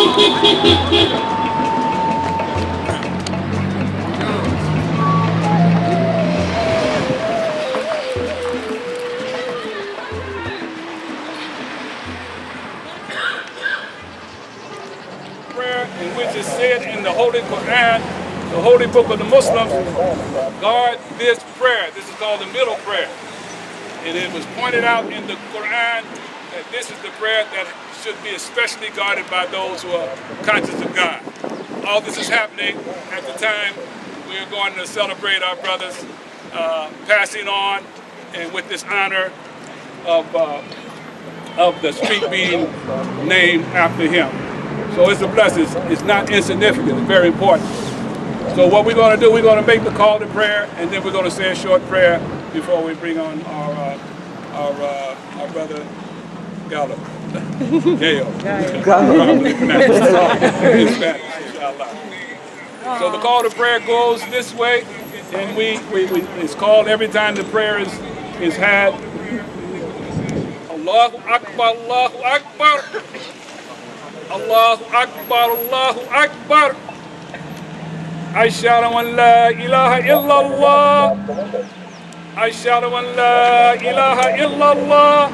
Prayer in which is said in the Holy Quran, the holy book of the Muslims, guard this prayer. This is called the middle prayer. And it was pointed out in the Quran that this is the prayer that should be especially guarded by those who are conscious of God. All this is happening at the time we are going to celebrate our brothers passing on, and with this honor of the street being named after him. So it's a blessing. It's not insignificant. It's very important. So what we're going to do, we're going to make the call to prayer, and then we're going to say a short prayer before we bring on our brother Gallo. So the call to prayer goes this way, and it's called every time the prayer is had. Allahu Akbar, Allahu Akbar, Allahu Akbar, Allahu Akbar. Ashhadu an la ilaha illallah. Ashhadu an la ilaha illallah.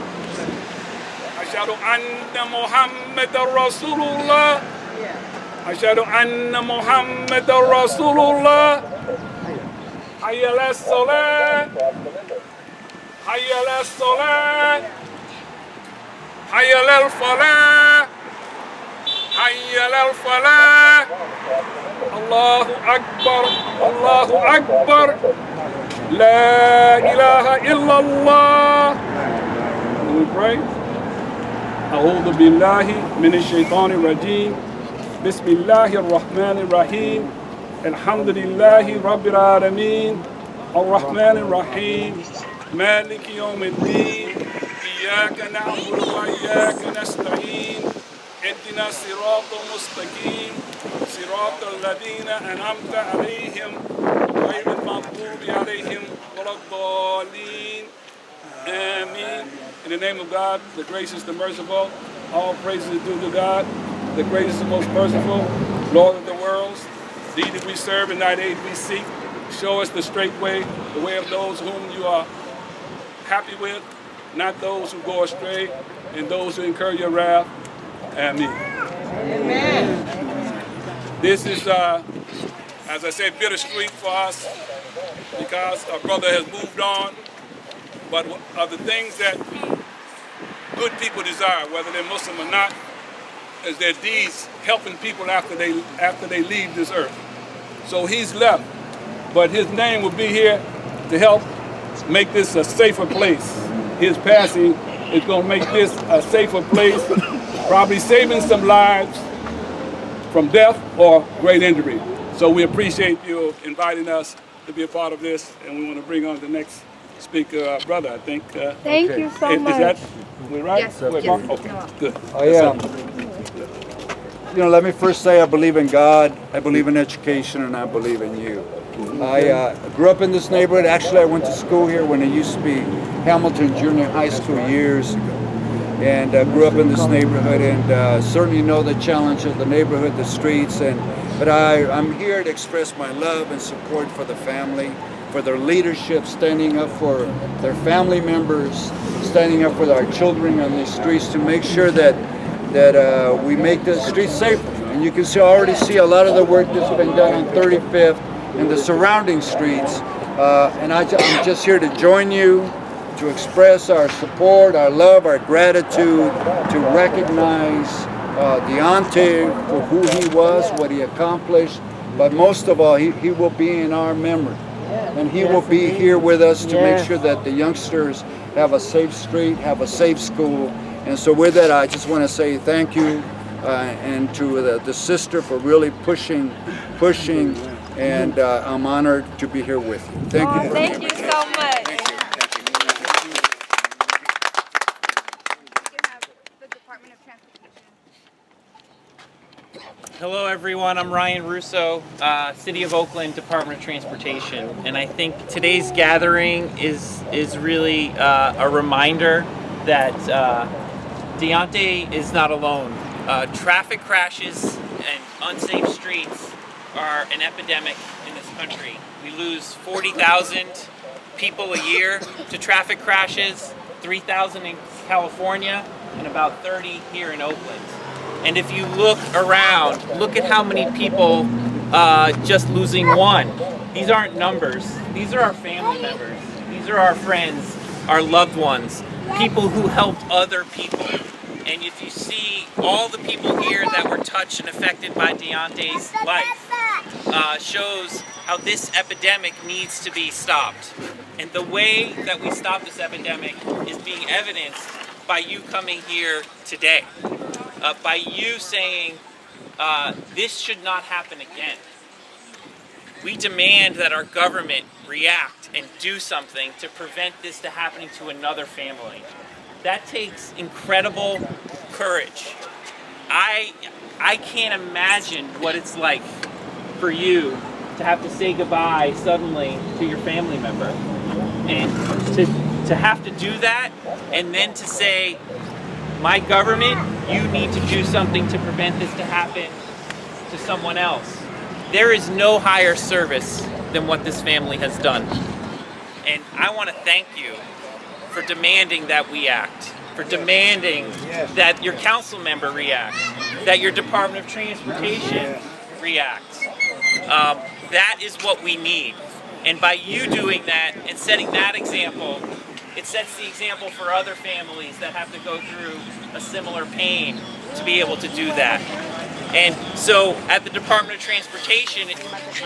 Ashhadu anna Muhammadan Rasulullah. Ashhadu anna Muhammadan Rasulullah. Hayya ala salat. Hayya ala salat. Hayya ala falah. Hayya ala falah. Allahu Akbar, Allahu Akbar. La ilaha illallah. Can we pray? A'udhu billahi minash shaitanir rajim. Bismillahir rahmanir rahim. Alhamdulillahi rabbil alamin. Ar-Rahmanir Rahim. Maliki yawmiddin. Iyyaka na'budu wa iyyaka nasta'in. Ihdina siratal mustaqim. Siratal ladina an'amta alayhim. غير المغضوب عليهم ولا الضالين. Amen. In the name of God, the gracious, the merciful, all praises are due to God, the greatest and most merciful, Lord of the worlds. Thee that we serve and thy aid we seek. Show us the straight way, the way of those whom you are happy with, not those who go astray, and those who incur your wrath. Amen. Amen. This is as I said, bittersweet for us because our brother has moved on. But of the things that good people desire, whether they're Muslim or not, is their deeds helping people after they leave this earth. So he's left, but his name will be here to help make this a safer place. His passing is going to make this a safer place, probably saving some lives from death or great injury. So we appreciate you inviting us to be a part of this, and we want to bring on the next speaker, brother, I think. Thank you so much. Is that, we right? Yes. Okay, good. Let me first say I believe in God, I believe in education, and I believe in you. I grew up in this neighborhood. Actually, I went to school here when it used to be Hamilton Junior High School years ago. And grew up in this neighborhood, and certainly know the challenge of the neighborhood, the streets, but I'm here to express my love and support for the family, for their leadership, standing up for their family members, standing up for our children on these streets to make sure that we make the streets safer. And you can already see a lot of the work that's been done on 35th and the surrounding streets. And I'm just here to join you, to express our support, our love, our gratitude, to recognize Deontae for who he was, what he accomplished, but most of all, he will be in our memory. And he will be here with us to make sure that the youngsters have a safe street, have a safe school. And so with that, I just want to say thank you and to the sister for really pushing, and I'm honored to be here with you. Thank you. Thank you so much. Hello everyone, I'm Ryan Russo, City of Oakland, Department of Transportation, and I think today's gathering is really a reminder that Deontae is not alone Traffic crashes and unsafe streets are an epidemic in this country. We lose 40,000 people a year to traffic crashes, 3,000 in California, and about 30 here in Oakland. And if you look around, look at how many people just losing one. These aren't numbers. These are our family members. These are our friends, our loved ones, people who helped other people. And if you see all the people here that were touched and affected by Deontae's life, shows how this epidemic needs to be stopped. And the way that we stop this epidemic is being evidenced by you coming here today. By you saying, this should not happen again. We demand that our government react and do something to prevent this to happening to another family. That takes incredible courage. I can't imagine what it's like for you to have to say goodbye suddenly to your family member. And to have to do that and then to say, my government, you need to do something to prevent this to happen to someone else. There is no higher service than what this family has done. And I want to thank you for demanding that we act, for demanding that your council member react, that your Department of Transportation react. That is what we need. And by you doing that and setting that example, it sets the example for other families that have to go through a similar pain to be able to do that. And so at the Department of Transportation,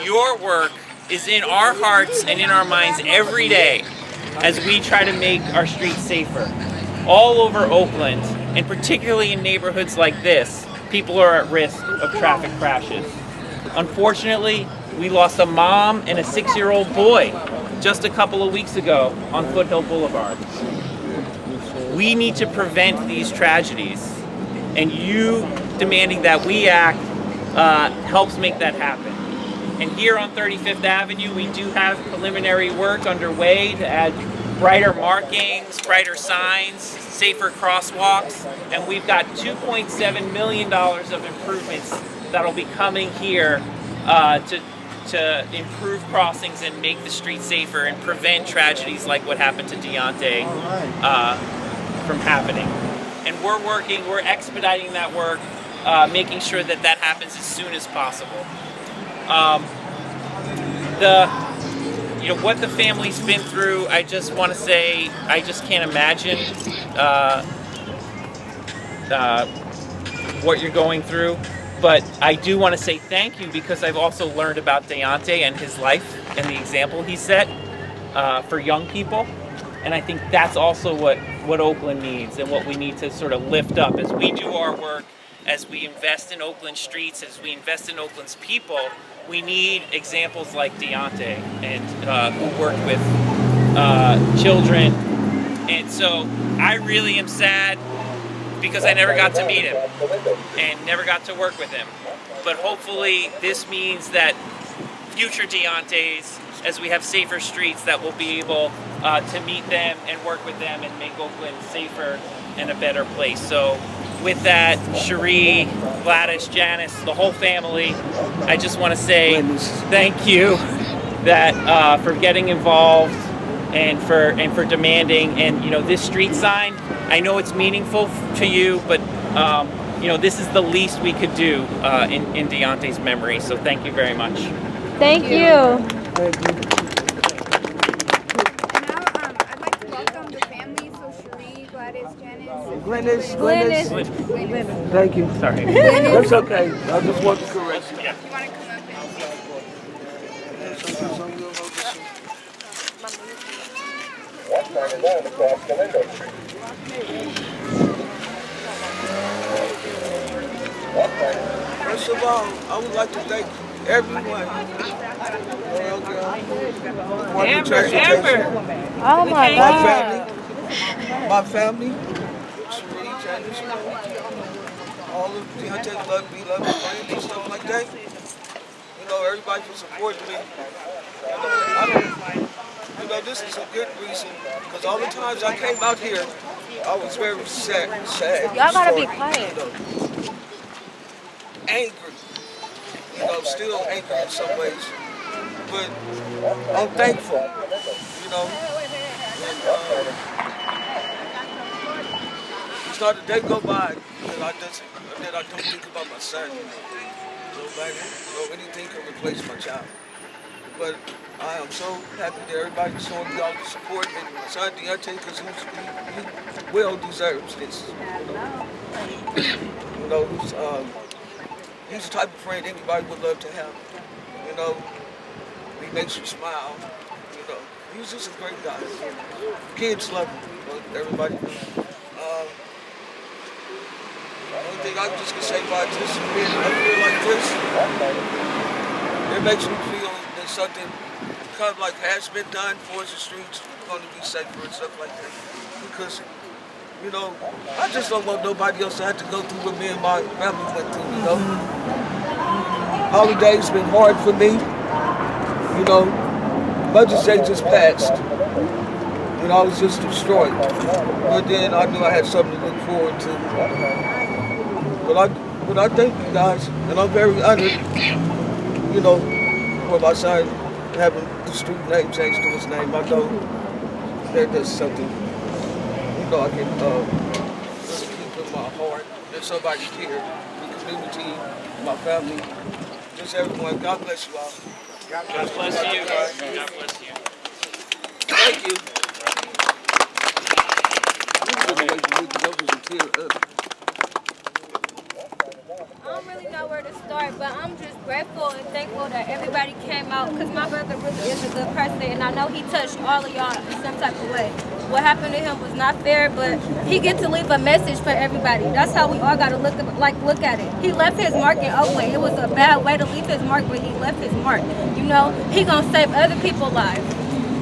your work is in our hearts and in our minds every day as we try to make our streets safer. All over Oakland, and particularly in neighborhoods like this, people are at risk of traffic crashes. Unfortunately, we lost a mom and a 6-year-old boy just a couple of weeks ago on Foothill Boulevard. We need to prevent these tragedies, and you demanding that we act helps make that happen. And here on 35th Avenue, we do have preliminary work underway to add brighter markings, brighter signs, safer crosswalks, and we've got $2.7 million of improvements that'll be coming here to improve crossings and make the streets safer and prevent tragedies like what happened to Deontae from happening. And we're expediting that work, making sure that that happens as soon as possible. What the family's been through, I just want to say, I just can't imagine what you're going through. But I do want to say thank you because I've also learned about Deontae and his life and the example he set for young people. And I think that's also what Oakland needs and what we need to sort of lift up as we do our work, as we invest in Oakland streets, as we invest in Oakland's people. We need examples like Deontae and who worked with children. And so I really am sad because I never got to meet him and never got to work with him. But hopefully this means that future Deontaes, as we have safer streets, that we'll be able to meet them and work with them and make Oakland safer and a better place. So with that, Cherie, Gladys, Janice, the whole family, I just want to say thank you for getting involved and for demanding. And this street sign, I know it's meaningful to you, but this is the least we could do in Deontae's memory. So thank you very much. Thank you. And now I'd like to welcome the family, so Cherie, Gladys, Janice. Glennis. Thank you. Sorry. That's okay. I just want to correct you. Yeah. You want to come up First of all, I would like to thank everyone. Oh my God. My family, Cherie, Janice, all of Deontae, love me, friends and stuff like that. Everybody for supporting me. This is a good reason because all the times I came out here, I was very sad. Y'all gotta be sorry, quiet. angry. You know, still angry in some ways. But I'm thankful, you know. And it's not a day go by that I don't think about my son. Nobody, anything can replace my child. But I am so happy that everybody's showing me all the support, and my son Deontae, because he well deserves this. You know, he's the type of friend anybody would love to have. You know, he makes you smile. You know, he's just a great guy. Kids love him. You know, everybody knows. The only thing I just can say about this, being up here like this, it makes me feel that something kind of like has been done for the streets going to be safer and stuff like that. Because, you know, I just don't want nobody else to have to go through what me and my family went through, you know. Holidays been hard for me. You know, Mother's Day just passed. You know, I was just destroyed. But then I knew I had something to look forward to. But I thank you guys, and I'm very honored, you know, for my son having the street name changed to his name. I know that there's something, you know, I can really keep in my heart. There's somebody here, the community, my family, just everyone. God bless you all. God bless you. God bless you. Thank you. I don't really know where to start, but I'm just grateful and thankful that everybody came out, because my brother really is a good person, and I know he touched all of y'all in some type of way. What happened to him was not fair, but he gets to leave a message for everybody. That's how we all got to look at it. He left his mark in Oakland. It was a bad way to leave his mark, but he left his mark. You know, he gonna save other people's lives.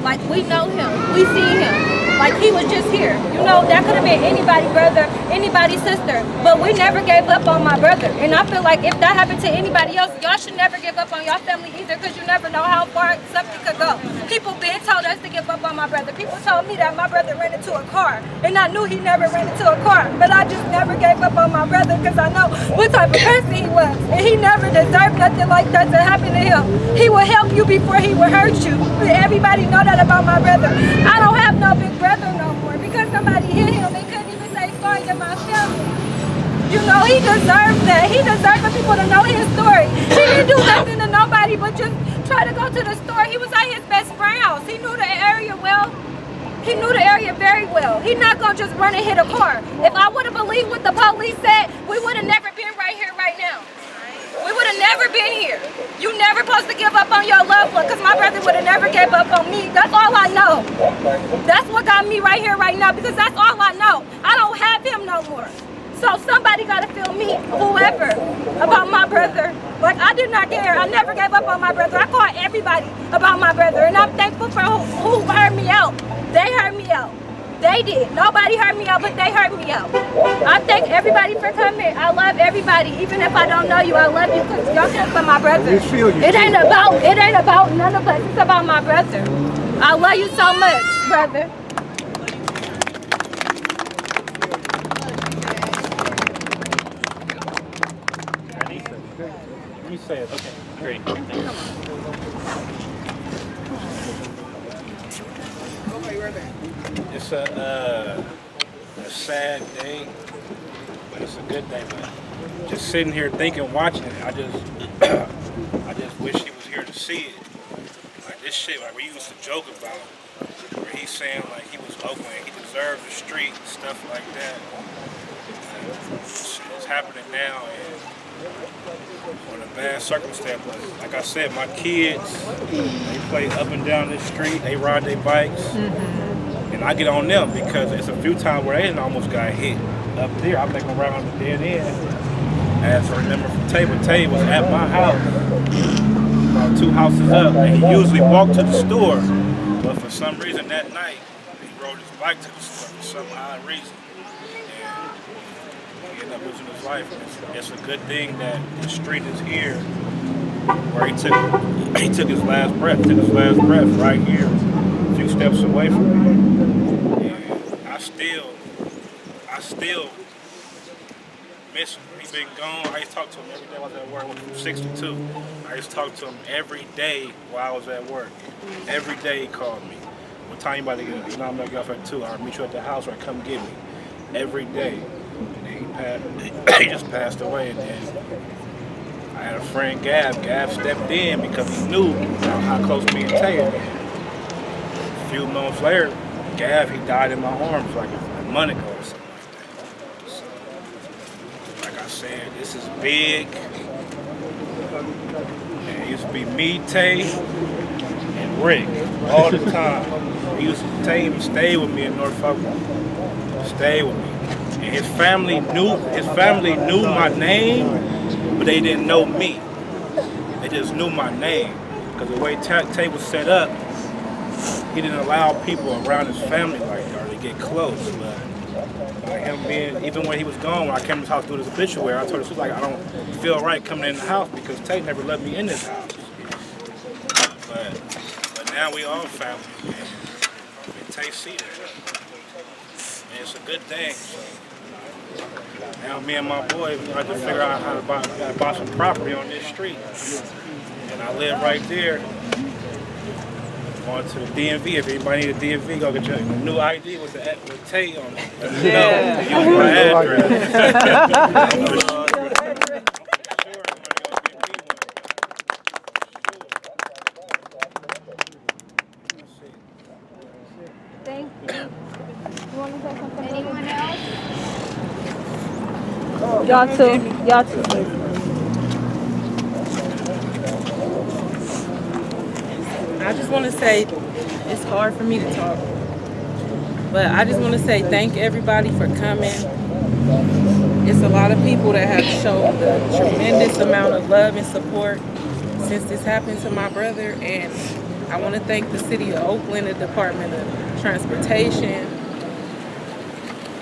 Like, we know him, we see him. Like, he was just here. You know, that could have been anybody's brother, anybody's sister. But we never gave up on my brother. And I feel like if that happened to anybody else, y'all should never give up on your family either, because you never know how far something could go. People been told us to give up on my brother. People told me that my brother ran into a car. And I knew he never ran into a car. But I just never gave up on my brother, because I know what type of person he was. And he never deserved nothing like that to happen to him. He will help you before he will hurt you. Everybody know that about my brother. I don't have no big brother no more, because somebody hit him. They couldn't even say sorry to my family. You know, he deserved that. He deserved for people to know his story. He didn't do nothing to nobody but just try to go to the store. He was at his best friend's house. He knew the area well. He knew the area very well. He's not gonna just run and hit a car. If I would have believed what the police said, we would have never been right here right now. We would have never been here. You never supposed to give up on your loved one, because my brother would have never gave up on me. That's all I know. That's what got me right here right now, because that's all I know. I don't have him no more. So somebody got to feel me, whoever, about my brother. Like, I did not care. I never gave up on my brother. I called everybody about my brother, and I'm thankful for who heard me out. They heard me out. They did. Nobody heard me out, but they heard me out. I thank everybody for coming. I love everybody. Even if I don't know you, I love you, because y'all came for my brother. It ain't about none of us. It's about my brother. I love you so much, brother. Let me say it. Okay, Great. it's a sad day, but it's a good day, man. Just sitting here thinking, watching it, I just wish he was here to see it. Like this shit, like we used to joke about, where he's saying like he was Oakland, he deserved the street, stuff like that. It's happening now, and on a bad circumstance. But like I said, my kids, they play up and down this street, they ride their bikes, and I get on them because it's a few times where they almost got hit. Up there, I make them around the dead end. As I remember from Tay, when Tay was at my house, about 2 houses up, and he usually walked to the store, but for some reason that night, he rode his bike to the store for some odd reason. He ended up losing his life. It's a good thing that the street is here, where he took his last breath. Took his last breath right here, a few steps away from me. And I still miss him. He been gone. I used to talk to him every day while I was at work. I went from 6 to 2. I used to talk to him every day while I was at work. Every day he called me. What time you about to get up? You know I'm gonna get off at 2. I'll meet you at the house or come get me. Every day. And then he passed. He just passed away. And then I had a friend, Gav. Gav stepped in because he knew how close me and Tay had been. A few months later, Gav, he died in my arms like a month ago or something like that. So, like I said, this is big. And it used to be me, Tay, and Rick all the time. He used to Tay even stay with me in North Oakland. Stay with me. And his family knew my name, but they didn't know me. They just knew my name. Because the way Tay was set up, he didn't allow people around his family like that to get close. But like him being, even when he was gone, when I came to his house to do his obituary, I told him, like, I don't feel right coming in the house because Tay never let me in this house. But now we all family. And Tay see that. And it's a good thing. So now me and my boy, we got to figure out how to buy some property on this street. And I live right there. Going to the DMV. If anybody need a DMV, go get your new ID with Tay on it. Yeah. Use my address. Thank you. You want to say something? Anyone else? Y'all too. Y'all too. I just want to say, it's hard for me to talk, but I just want to say thank everybody for coming. It's a lot of people that have shown a tremendous amount of love and support since this happened to my brother, and I want to thank the City of Oakland, the Department of Transportation.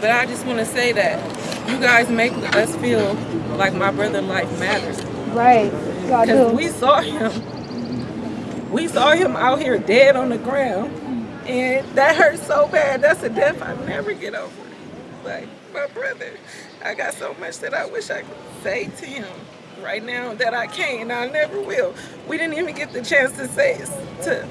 But I just want to say that you guys make us feel like my brother's life matters. Right. Y'all Because do. we saw him out here dead on the ground, and that hurt so bad. That's a death I'll never get over. Like, my brother, I got so much that I wish I could say to him right now that I can't, and I never will. We didn't even get the chance to say to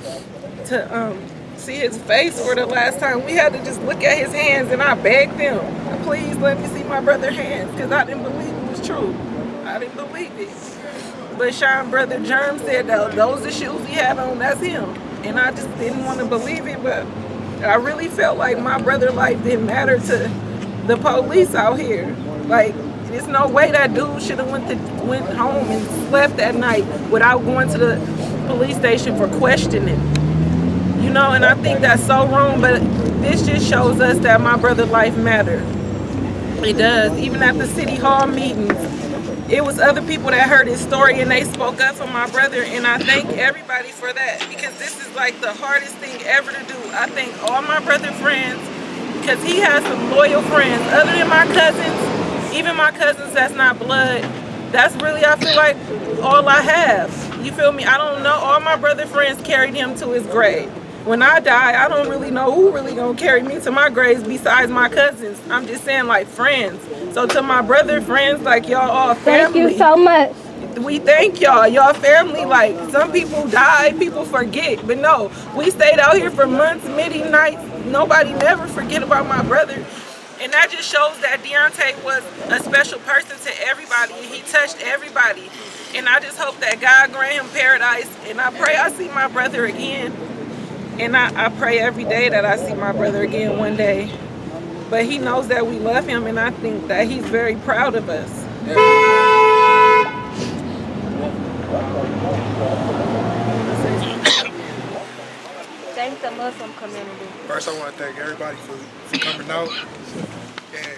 see his face for the last time. We had to just look at his hands, and I begged them, please let me see my brother's hands, because I didn't believe it was true. I didn't believe it. But Sean's brother Germ said that those are shoes he had on, that's him. And I just didn't want to believe it, but I really felt like my brother's life didn't matter to the police out here. Like, there's no way that dude should have went home and slept that night without going to the police station for questioning. You know, and I think that's so wrong, but this just shows us that my brother's life matters. It does. Even at the city hall meetings, it was other people that heard his story and they spoke up for my brother, and I thank everybody for that, because this is like the hardest thing ever to do. I thank all my brother friends, because he has some loyal friends. Other than my cousins, even my cousins that's not blood, that's really, I feel like, all I have. You feel me? I don't know. All my brother friends carried him to his grave. When I die, I don't really know who really gonna carry me to my graves besides my cousins. I'm just saying, like, friends. So to my brother friends, like, y'all all family. Thank you so much. We thank y'all. Y'all family. Like, some people die, people forget. But no, we stayed out here for months, midnights. Nobody never forget about my brother. And that just shows that Deontae was a special person to everybody. He touched everybody. And I just hope that God grant him paradise. And I pray I see my brother again. And I pray every day that I see my brother again one day. But he knows that we love him, and I think that he's very proud of us. Thank the Muslim community. First, I want to thank everybody for coming out. And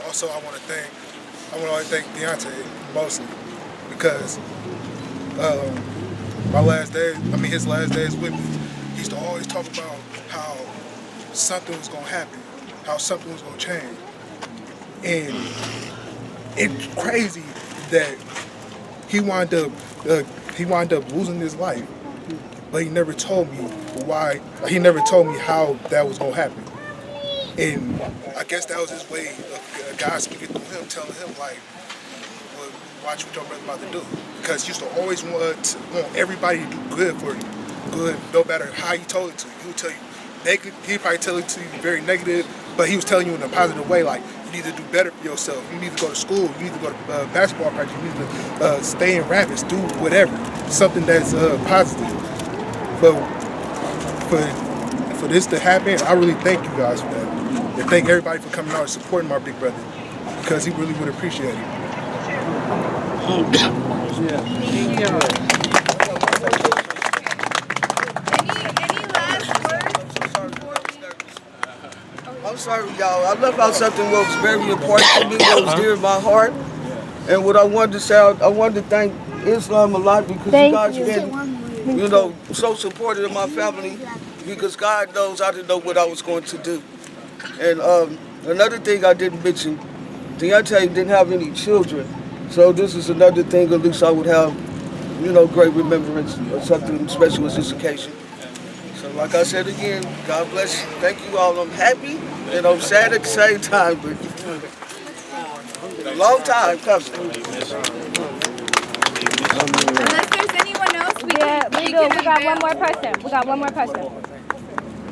also, I want to thank Deontae mostly, because his last days with me, he used to always talk about how something was going to happen, how something was going to change. And it's crazy that he wound up losing his life, but he never told me why. He never told me how that was going to happen. And I guess that was his way of God speaking through him, telling him like, well, watch what your brother about to do. Because he used to always want everybody to do good for you. Good, no matter how he told it to you. He would tell you negative, he'd probably tell it to you very negative, but he was telling you in a positive way, like, you need to do better for yourself. You need to go to school. You need to go to basketball practice. You need to stay in rapids, do whatever. Something that's positive. But for this to happen, I really thank you guys for that. And thank everybody for coming out and supporting my big brother, because he really would appreciate it. Any last words? I'm sorry, y'all. I left out something that was very important to me, that was dear to my heart. And what I wanted to say, I wanted to thank Islam a lot because you guys been, you know, so supportive of my family, because God knows I didn't know what I was going to do. And another thing I didn't mention, Deontae didn't have any children. So this is another thing, at least I would have, you know, great remembrance of something special as this occasion. So like I said again, God bless you. Thank you all. I'm happy and I'm sad at the same time, but a long time coming. Unless there's anyone else, we got one more person. We got one more person.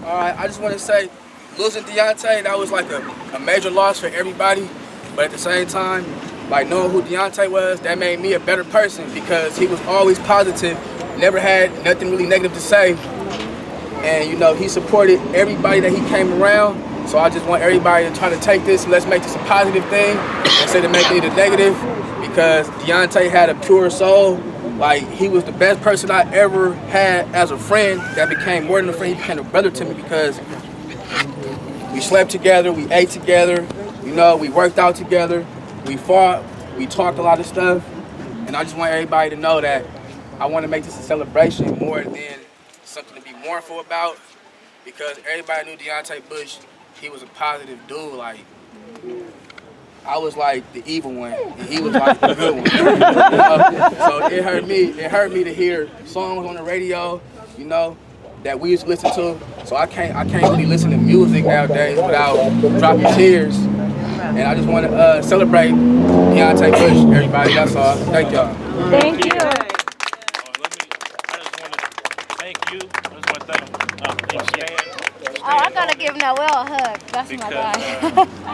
All right, I just want to say, losing Deontae, that was like a major loss for everybody. But at the same time, like knowing who Deontae was, that made me a better person because he was always positive, never had nothing really negative to say. And you know, he supported everybody that he came around. So I just want everybody to try to take this and let's make this a positive thing instead of making it a negative, because Deontae had a pure soul. Like, he was the best person I ever had as a friend that became more than a friend. He became a brother to me because we slept together, we ate together, you know, we worked out together, we fought, we talked a lot of stuff. And I just want everybody to know that I want to make this a celebration more than something to be mournful about, because everybody knew Deontae Bush. He was a positive dude. Like, I was like the evil one, and he was like the good one. So it hurt me to hear songs on the radio, you know, that we used to listen to. So I can't really listen to music nowadays without dropping tears. And I just want to celebrate Deontae Bush, everybody. That's all. Thank y'all. Thank you. I just want to thank you. I just want to thank Oh, I gotta give Noel a hug. That's my guy.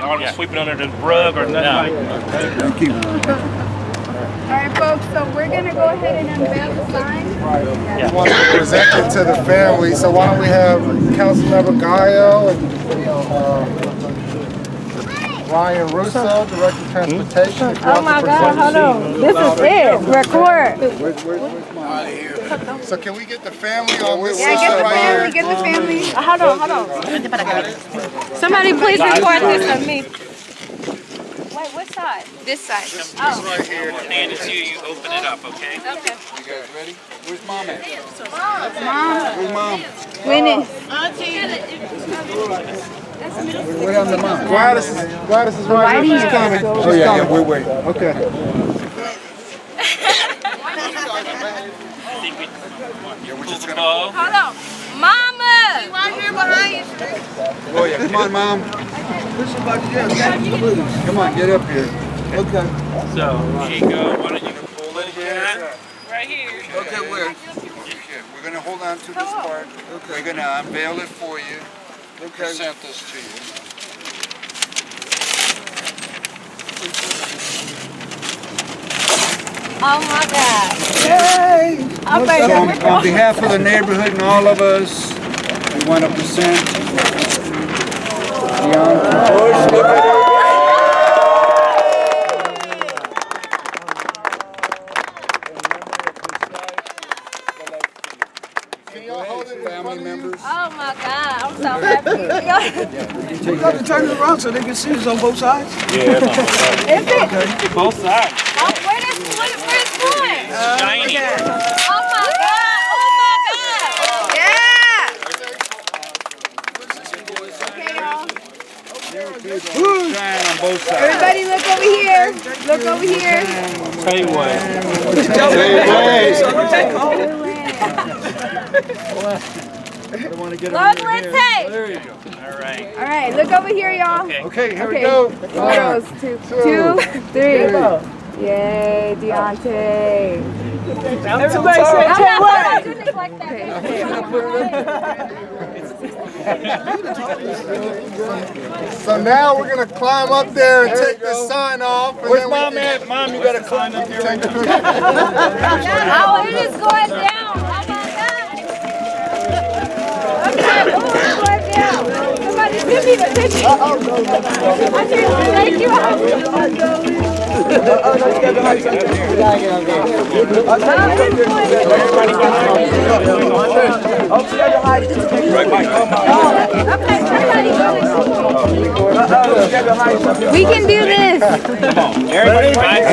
y'all just sweeping under the rug or nothing like that. Thank you. All right, folks, so we're going to go ahead and unveil the sign. We want to present it to the family, so why don't we have Councilmember Gaio and Ryan Russo, Director of Transportation. Oh my God, hold on. This is it. Record. So can we get the family on this Yeah, side right here? get the family. Hold on. Somebody please record this of me. Wait, which side? This side. This right here. Hand it to you, you open it up, okay? Okay. You guys ready? Where's Mom at? Mom. Where's Mom? Winnie. Where on the mom? Gladys is right here. She's coming. Oh yeah, we're waiting. Okay. Yeah, we're just gonna. Oh, Hold on. Mama! Right here behind you. Oh yeah, come on, Mom. Come on, get up here. Okay. so Chico, why don't you pull it again? Right here. Okay, where? We're gonna hold on to this part. Okay. We're gonna unveil it for you. Okay. Present this to you. Oh my God. Yay! I'm So on behalf of the neighborhood and all of us, we want to present Deontae Bush. Look at her. Can y'all hold it in Family front of you? members. Oh my God. I'm so happy. You got to turn it around so they can see us on both sides. Is it? Both sides. Oh, where's it going? Shiny. Oh my God. Oh my God. Yeah. Shine on both sides. Everybody look over here. Look over here. Tell you what. don't want to get Love it in your Lindsay. hand. There you go. All right. All right, look over here, y'all. Okay, here we go. Girls, two, three. Yay, Deontae. Everybody say I'm check not way. doing it like that. So now we're gonna climb up there and take the sign off. And Where's then Mom at? Mom, you gotta climb up here. take the picture. Oh, it is going down. Oh my God. Okay, oh, it's going down. Somebody give me the picture. Thank you. We can do this. Everybody behind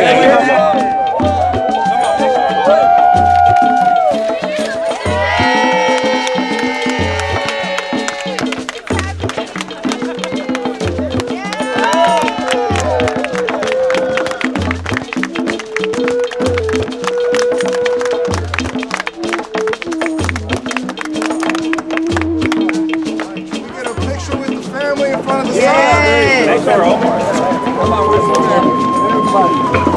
Get a picture with the family in front of the sign. Thanks for Omar. Come on, everybody.